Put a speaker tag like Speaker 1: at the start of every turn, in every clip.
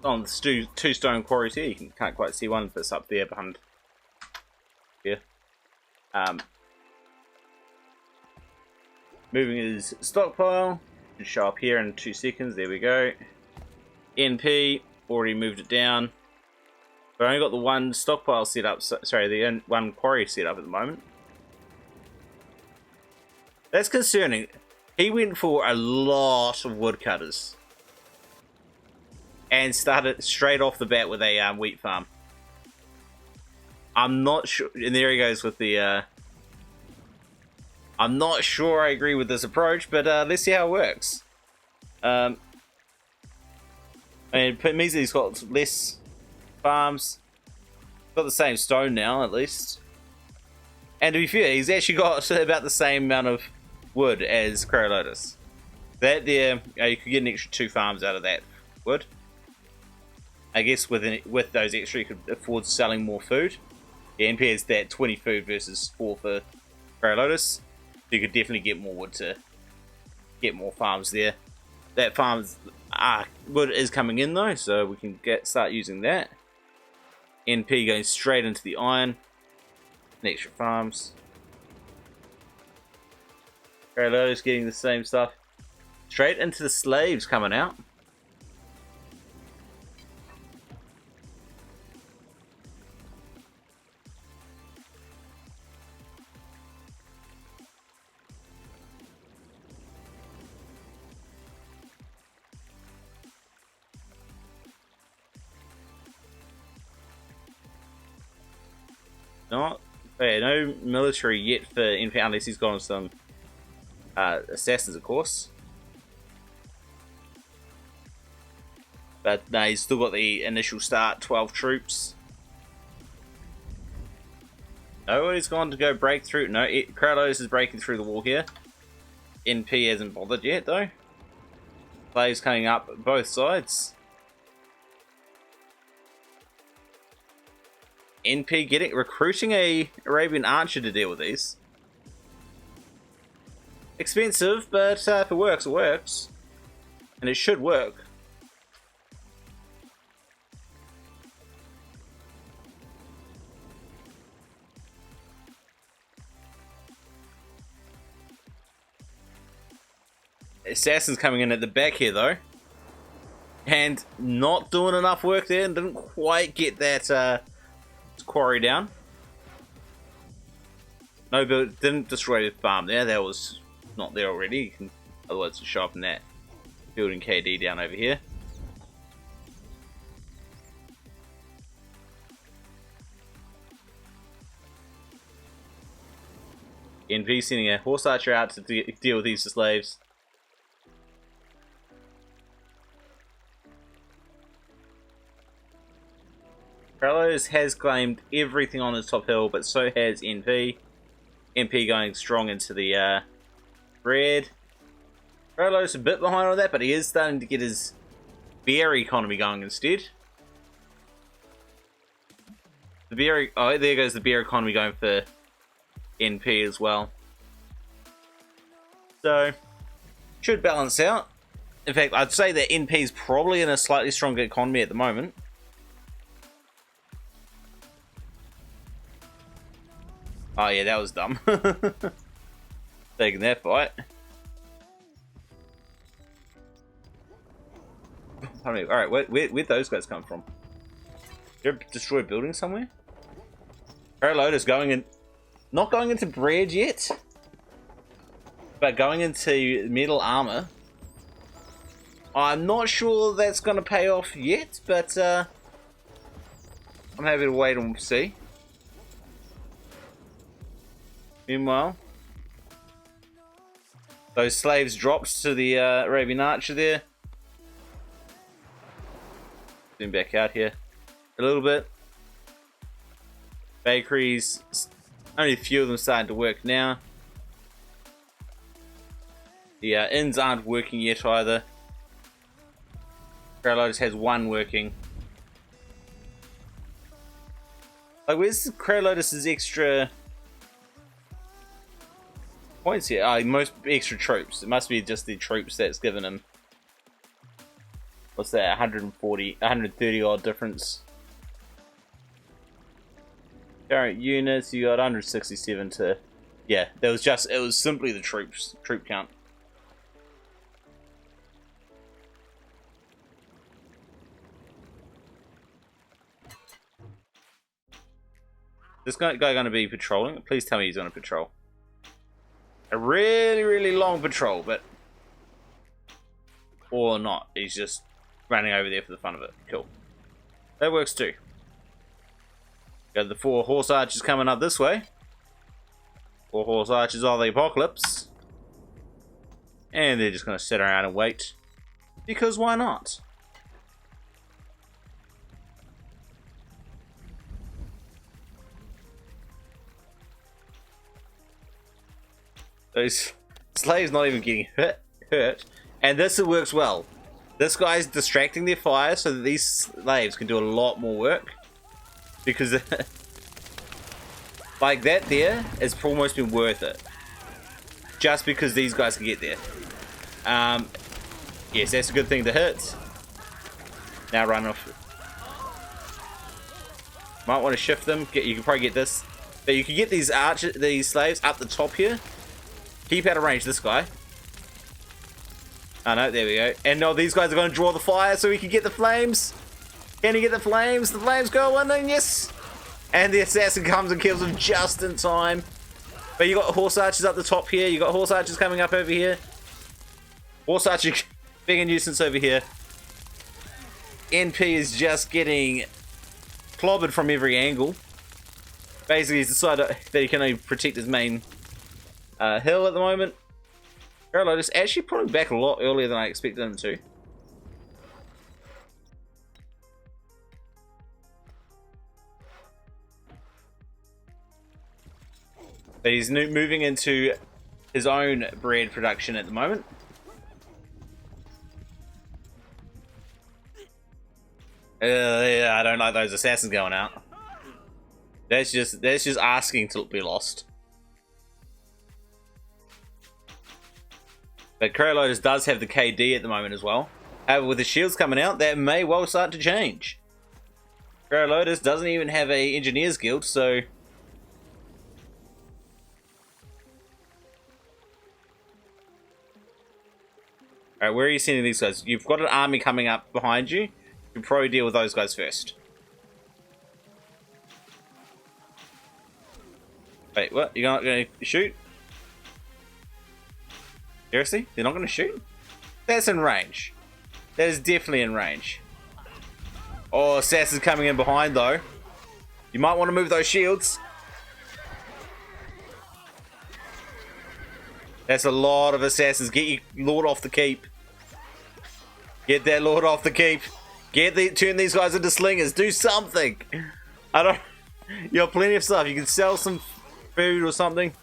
Speaker 1: on the two stone quarries here. You can't quite see one, but it's up there behind here. Moving his stockpile. Should show up here in 2 seconds. There we go. NP already moved it down. But I only got the one stockpile set up. Sorry, the one quarry set up at the moment. That's concerning. He went for a lot of woodcutters and started straight off the bat with a wheat farm. I'm not sure, and there he goes with the. I'm not sure I agree with this approach, but let's see how it works. And it means that he's got less farms. Got the same stone now, at least. And to be fair, he's actually got about the same amount of wood as Krarilotus. That there, you could get an extra 2 farms out of that wood. I guess with those extra, you could afford selling more food. Yeah, NP has that 20 food versus 4 for Krarilotus. You could definitely get more wood to get more farms there. That farm's wood is coming in though, so we can start using that. NP going straight into the iron. Extra farms. Krarilotus getting the same stuff. Straight into the slaves coming out. No military yet for NP unless he's gone some assassins, of course. But no, he's still got the initial start, 12 troops. Nobody's gone to go break through. No, Krarilotus is breaking through the wall here. NP hasn't bothered yet, though. Players coming up both sides. NP recruiting a Arabian archer to deal with these. Expensive, but if it works, it works. And it should work. Assassin's coming in at the back here though. And not doing enough work there and didn't quite get that quarry down. No, but didn't destroy the farm there. That was not there already. You can otherwise sharpen that building KD down over here. NP sending a horse archer out to deal with these slaves. Krarilotus has claimed everything on his top hill, but so has NP. NP going strong into the red. Krarilotus a bit behind on that, but he is starting to get his beer economy going instead. The beer, oh, there goes the beer economy going for NP as well. So, should balance out. In fact, I'd say that NP is probably in a slightly stronger economy at the moment. Oh yeah, that was dumb. Taking that fight. Alright, where'd those guys come from? Did they destroy a building somewhere? Krarilotus going in... Not going into bread yet. But going into metal armor. I'm not sure that's going to pay off yet, but I'm happy to wait and see. Meanwhile, those slaves dropped to the Arabian archer there. Zoom back out here a little bit. Bakeries, only a few of them starting to work now. The inns aren't working yet either. Krarilotus has one working. Like, where's Krarilotus' extra points here? Most extra troops. It must be just the troops that's given him what's that, 140, 130 odd difference. Current units, you got 167 to, yeah, it was simply the troop count. This guy going to be patrolling? Please tell me he's going to patrol. A really, really long patrol, but... Or not. He's just running over there for the fun of it. Cool. That works too. Got the 4 horse archers coming up this way. 4 horse archers of the apocalypse. And they're just going to sit around and wait. Because why not? Those slaves not even getting hurt. And this works well. This guy's distracting their fire so that these slaves can do a lot more work. Because like that there has almost been worth it. Just because these guys can get there. Yes, that's a good thing to hit. Now run off. Might want to shift them. You can probably get this. But you can get these slaves up the top here. Keep out of range this guy. Oh no, there we go. And no, these guys are going to draw the fire so we can get the flames. Can he get the flames? The flames go on, and yes! And the assassin comes and kills him just in time. But you got horse archers up the top here. You got horse archers coming up over here. Horse archer being a nuisance over here. NP is just getting clobbered from every angle. Basically, he's decided that he can only protect his main hill at the moment. Krarilotus actually pulling back a lot earlier than I expected him to. But he's moving into his own bread production at the moment. Yeah, I don't like those assassins going out. That's just asking to be lost. But Krarilotus does have the KD at the moment as well. However, with the shields coming out, that may well start to change. Krarilotus doesn't even have a engineer's guild, so... Alright, where are you sending these guys? You've got an army coming up behind you. You can probably deal with those guys first. Wait, what? You're not going to shoot? Seriously? They're not going to shoot? That's in range. That is definitely in range. Oh, Assassin's coming in behind though. You might want to move those shields. That's a lot of assassins. Get your lord off the keep. Get that lord off the keep. Turn these guys into slingers. Do something. You have plenty of stuff. You can sell some food or something.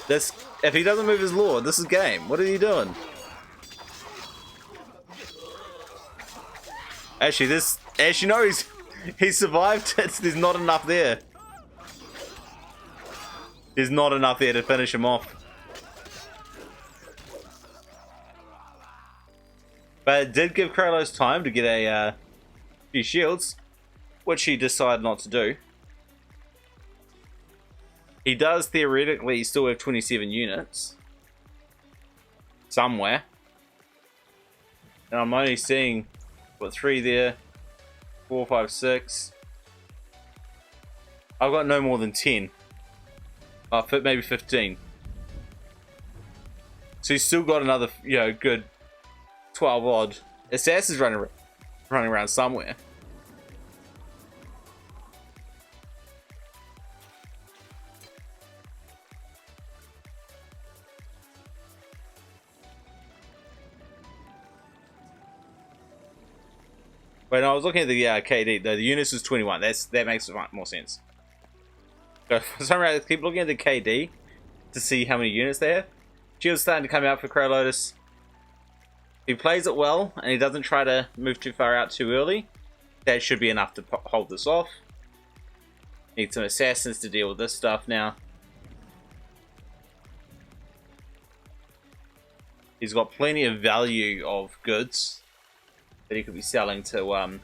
Speaker 1: If he doesn't move his lord, this is game. What are you doing? Actually, no, he's survived. There's not enough there. There's not enough there to finish him off. But it did give Krarilotus time to get a few shields, which he decided not to do. He does theoretically still have 27 units. Somewhere. And I'm only seeing, what, 3 there. 4, 5, 6. I've got no more than 10. Oh, maybe 15. So he's still got another, good 12 odd assassins running around somewhere. When I was looking at the KD, the units was 21. That makes more sense. So for some reason, I keep looking at the KD to see how many units they have. Shield's starting to come out for Krarilotus. He plays it well, and he doesn't try to move too far out too early. That should be enough to hold this off. Need some assassins to deal with this stuff now. He's got plenty of value of goods that he could be selling to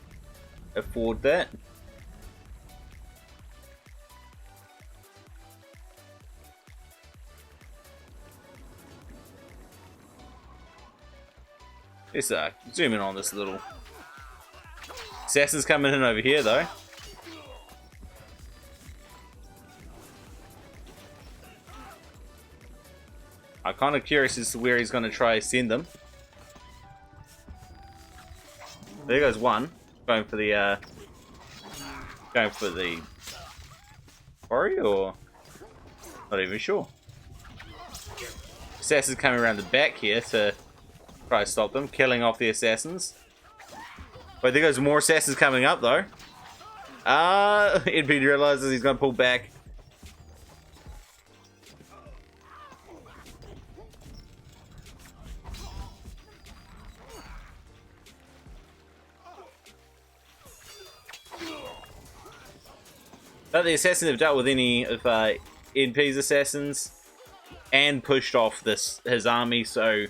Speaker 1: afford that. Let's zoom in on this little assassin's coming in over here though. I'm kind of curious as to where he's going to try to send them. There goes one, going for the quarry, or not even sure. Assassin's coming around the back here to try to stop them, killing off the assassins. Wait, there goes more assassins coming up though. NP realizes he's going to pull back. But the assassins have dealt with any of NP's assassins and pushed off his army, so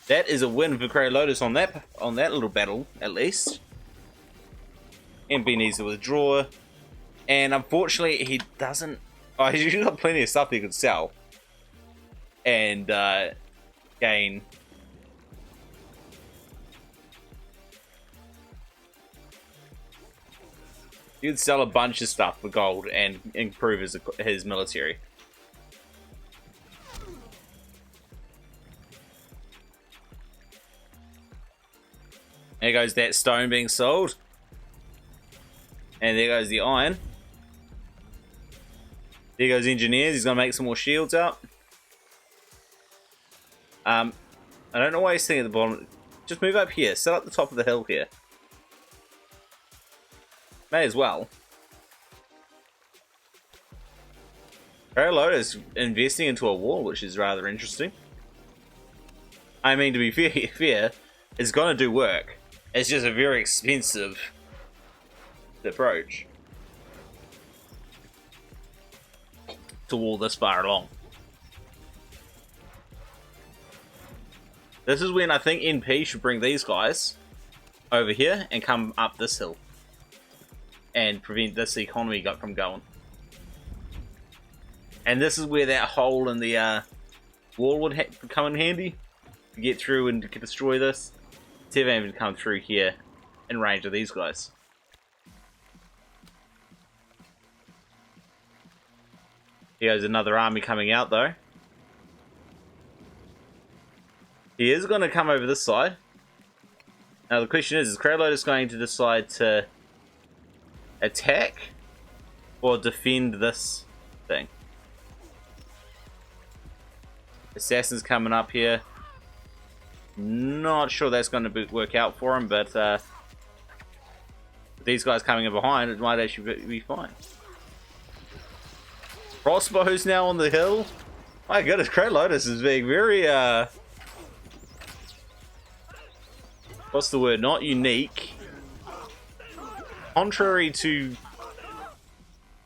Speaker 1: that is a win for Krarilotus on that little battle, at least. NP needs to withdraw, and unfortunately he doesn't. Oh, he's usually got plenty of stuff he could sell and gain. You could sell a bunch of stuff for gold and improve his military. There goes that stone being sold. And there goes the iron. There goes engineers. He's going to make some more shields up. I don't know why he's sitting at the bottom. Just move up here. Set up the top of the hill here. May as well. Krarilotus investing into a wall, which is rather interesting. I mean, to be fair, it's going to do work. It's just a very expensive approach to wall this far along. This is when I think NP should bring these guys over here and come up this hill and prevent this economy from going. And this is where that hole in the wall would come in handy to get through and to destroy this. See if anyone can come through here in range of these guys. Here's another army coming out though. He is going to come over this side. Now the question is Krarilotus going to decide to attack or defend this thing? Assassins coming up here. Not sure that's going to work out for him, but these guys coming in behind, it might actually be fine. Crossbows now on the hill. My goodness, Krarilotus is being very what's the word? Not unique. Contrary to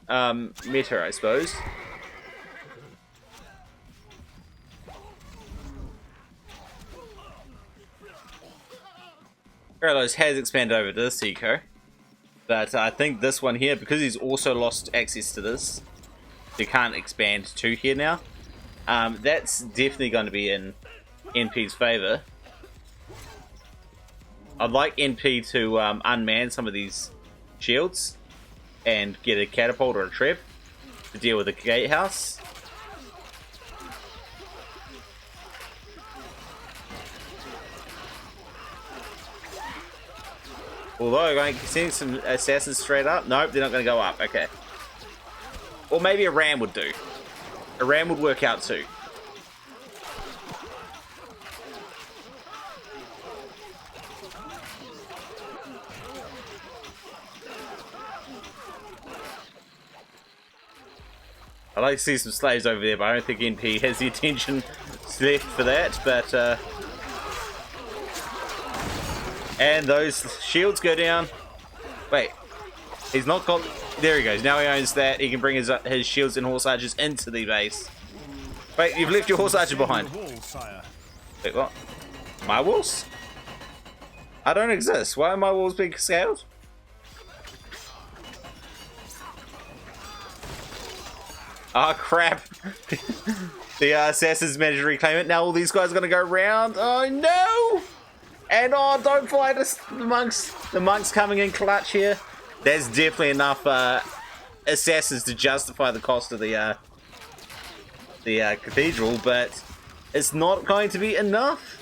Speaker 1: meta, I suppose. Krarilotus has expanded over to this eco, but I think this one here, because he's also lost access to this, he can't expand to here now. That's definitely going to be in NP's favour. I'd like NP to unman some of these shields and get a catapult or a trap to deal with the gatehouse. Although, going to send some assassins straight up. Nope, they're not going to go up. Okay. Or maybe a ram would do. A ram would work out too. I'd like to see some slaves over there, but I don't think NP has the attention left for that. But and those shields go down. Wait, he's not got. There he goes. Now he owns that. He can bring his shields and horse archers into the base. Wait, you've left your horse archer behind. Wait, what? My walls? I don't exist. Why are my walls being scaled? Oh crap! The assassins managed to reclaim it. Now all these guys are gonna go round. Oh no! And oh, don't fight us, the monks. The monks coming in clutch here. There's definitely enough assassins to justify the cost of the cathedral, but it's not going to be enough.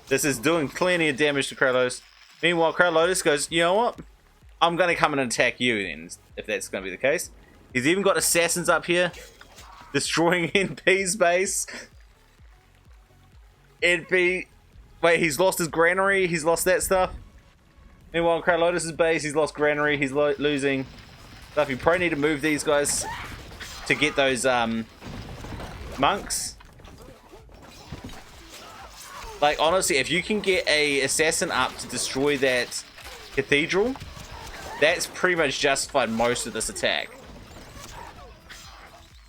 Speaker 1: This is doing plenty of damage to Krarilotus. Meanwhile, Krarilotus goes, you know what? I'm going to come and attack you then, if that's going to be the case. He's even got assassins up here, destroying NP's base. NP... Wait, he's lost his granary, he's lost that stuff. Meanwhile, Krarilotus' base, he's lost granary, he's losing stuff. You probably need to move these guys to get those monks. Like, honestly, if you can get a assassin up to destroy that cathedral, that's pretty much justified most of this attack.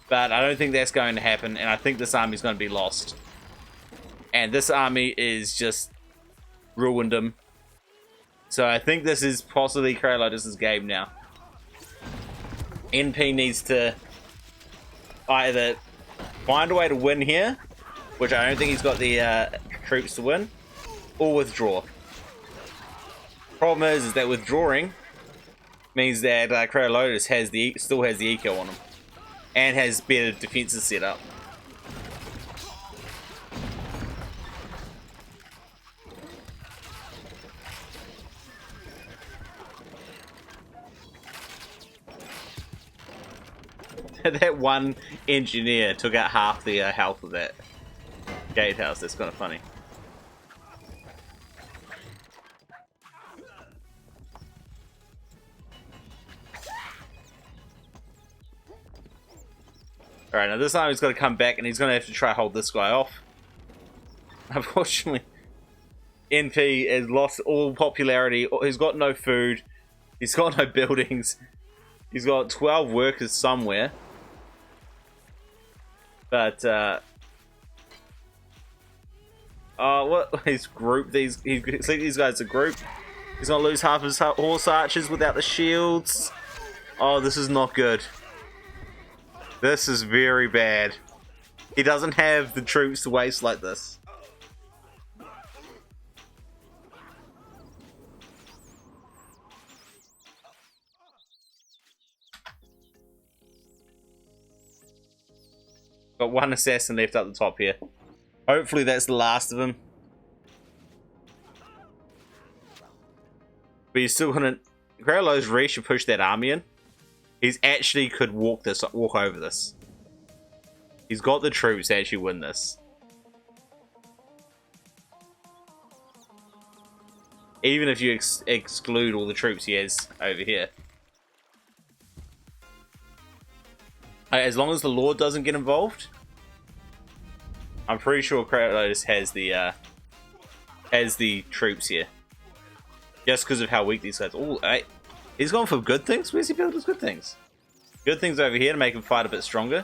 Speaker 1: But I don't think that's going to happen, and I think this army's going to be lost. And this army is just ruined him. So I think this is possibly Krarilotus' game now. NP needs to either find a way to win here, which I don't think he's got the troops to win, or withdraw. Problem is that withdrawing means that Krarilotus still has the eco on him, and has better defenses set up. That one engineer took out half the health of that gatehouse. That's kind of funny. Alright, now this time he's got to come back and he's going to have to try hold this guy off. Unfortunately, NP has lost all popularity. He's got no food. He's got no buildings. He's got 12 workers somewhere. But, what? He's grouped these. These guys are grouped. He's gonna lose half his horse archers without the shields. Oh, this is not good. This is very bad. He doesn't have the troops to waste like this. Got one assassin left up the top here. Hopefully that's the last of him. But he's still gonna... Krarilotus really should push that army in. He's actually could walk over this. He's got the troops to actually win this. Even if you exclude all the troops he has over here. As long as the Lord doesn't get involved, I'm pretty sure Krarilotus has the troops here. Just because of how weak these guys are. Oh, hey, he's gone for good things? Where's he built his good things? Good things over here to make him fight a bit stronger.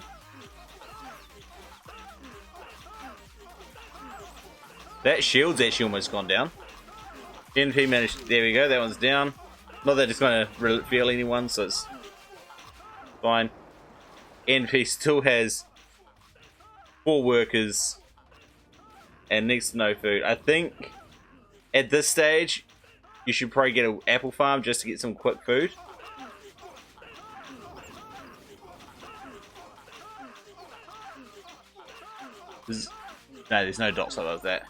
Speaker 1: That shield's actually almost gone down. NP managed... There we go, that one's down. Not that it's going to reveal anyone, so it's fine. NP still has 4 workers and next to no food. I think at this stage you should probably get an apple farm just to get some quick food. No, there's no dots above that.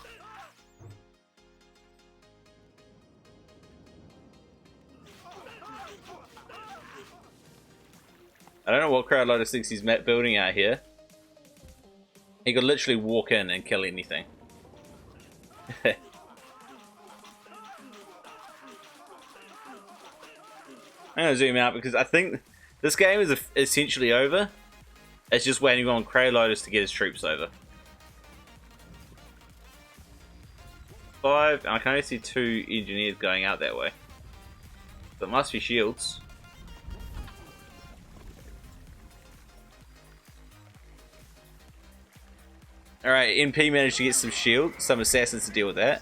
Speaker 1: I don't know what Krarilotus thinks he's building out here. He could literally walk in and kill anything. I'm going to zoom out because I think this game is essentially over. It's just waiting on Krarilotus to get his troops over. 5, and I can only see 2 engineers going out that way. So it must be shields. Alright, NP managed to get some shield, some assassins to deal with that.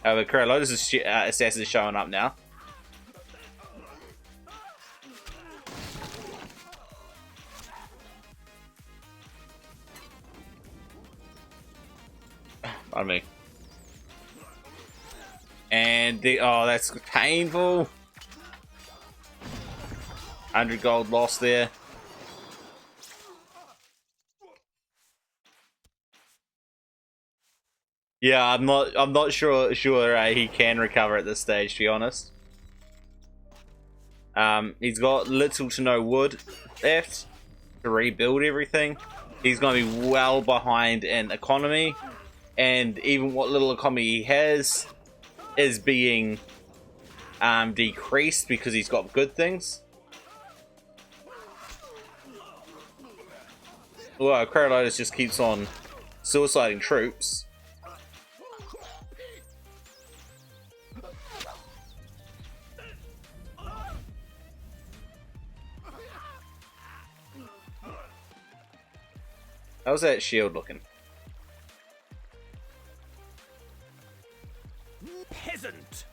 Speaker 1: However, Krarilotus' assassin is showing up now. Pardon me. And oh, that's painful. 100 gold lost there. Yeah, I'm not sure he can recover at this stage, to be honest. He's got little to no wood left to rebuild everything. He's going to be well behind in economy, and even what little economy he has is being decreased because he's got good things. Well, Krarilotus just keeps on suiciding troops. How's that shield looking?
Speaker 2: Peasant.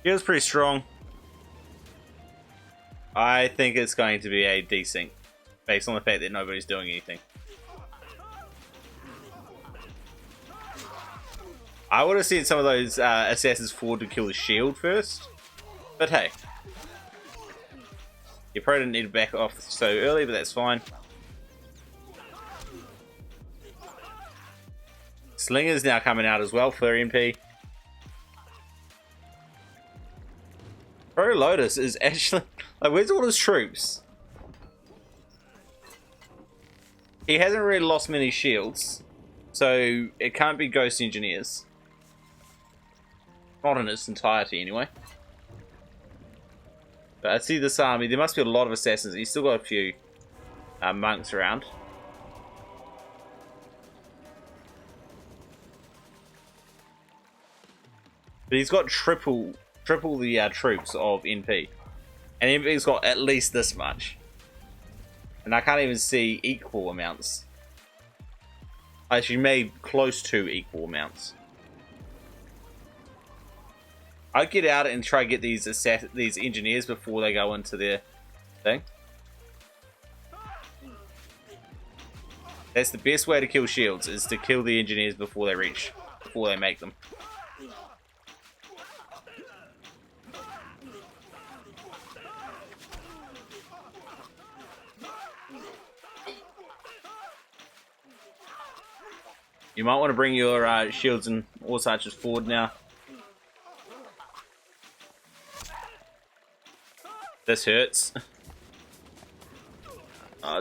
Speaker 1: Shield's pretty strong. I think it's going to be a desync, based on the fact that nobody's doing anything. I would have seen some of those assassins forward to kill the shield first, but hey. You probably didn't need to back off so early, but that's fine. Slinger's now coming out as well for NP. Krarilotus is actually... Like, where's all his troops? He hasn't really lost many shields, so it can't be Ghost Engineers. Not in its entirety, anyway. But I see this army. There must be a lot of assassins. He's still got a few monks around. But he's got triple the troops of NP. And NP's got at least this much. And I can't even see equal amounts. Actually, maybe close to equal amounts. I'd get out and try to get these engineers before they go into their thing. That's the best way to kill shields, is to kill the engineers before they make them. You might want to bring your shields and war archers forward now. This hurts.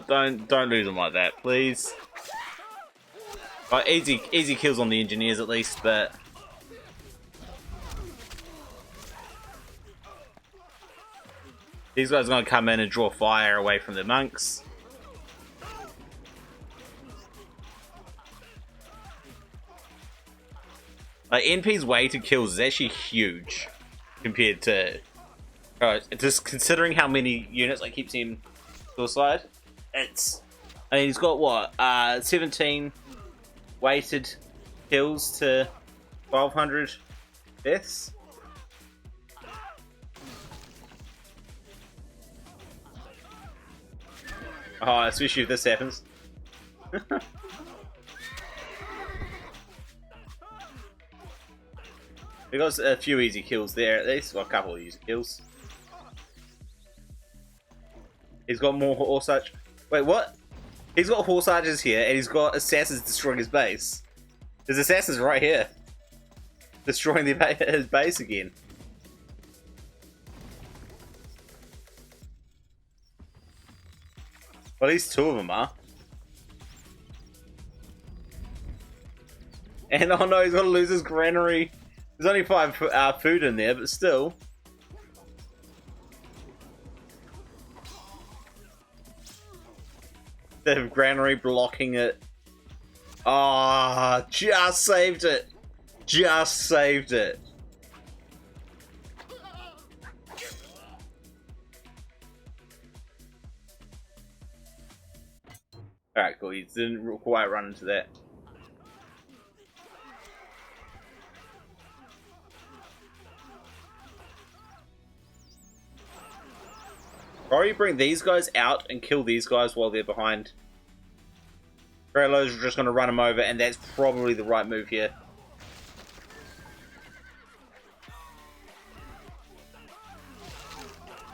Speaker 1: Don't lose them like that, please. But easy kills on the engineers at least, but these guys are going to come in and draw fire away from the monks. Like, NP's weighted kills is actually huge compared to... just considering how many units I keep seeing suicide, it's... I mean, he's got what? 17 weighted kills to 1,200 deaths? Oh, especially if this happens. We got a few easy kills there at least. Well, a couple of easy kills. He's got more horse archers. Wait, what? He's got horse archers here, and he's got assassins destroying his base. There's assassins right here, destroying his base again. Well, at least two of them are. And oh no, he's got to lose his granary. There's only 5 food in there, but still. The granary blocking it. Ah, oh, just saved it. Just saved it. Alright, cool. He didn't quite run into that. Probably bring these guys out and kill these guys while they're behind. Krarilotus is just going to run them over, and that's probably the right move here.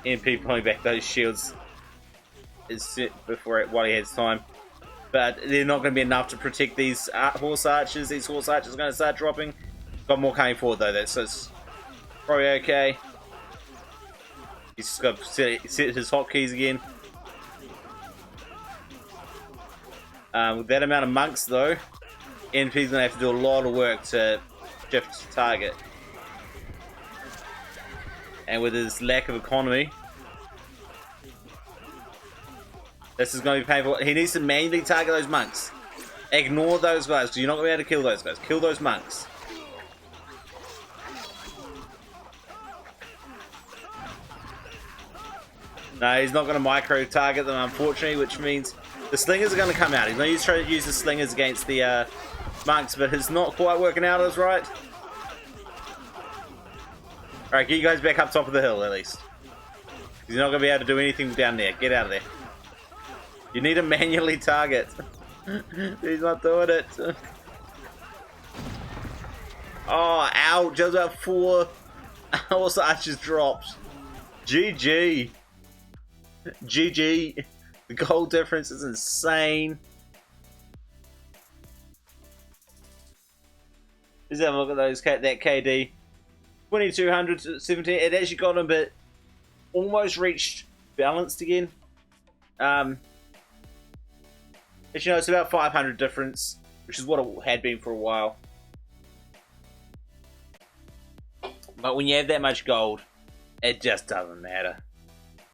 Speaker 1: NP pulling back those shields is while he has time. But they're not going to be enough to protect these horse archers. These horse archers are going to start dropping. Got more coming forward though, so it's probably okay. He's just got to set his hotkeys again. With that amount of monks though, NP's going to have to do a lot of work to shift target. And with his lack of economy, this is going to be painful. He needs to manually target those monks. Ignore those guys, because you're not going to be able to kill those guys. Kill those monks. No, he's not going to micro-target them, unfortunately, which means the slingers are going to come out. He's going to try to use the slingers against the monks, but it's not quite working out as right. Alright, get you guys back up top of the hill, at least. You're not going to be able to do anything down there. Get out of there. You need to manually target. He's not doing it. Oh, ouch. Just about 4 horse archers dropped. GG. GG. The goal difference is insane. Let's have a look at those. That KD. 2200 to 17. It actually got him, but almost reached balanced again. Actually, no, it's about 500 difference, which is what it had been for a while. But when you have that much gold, it just doesn't matter.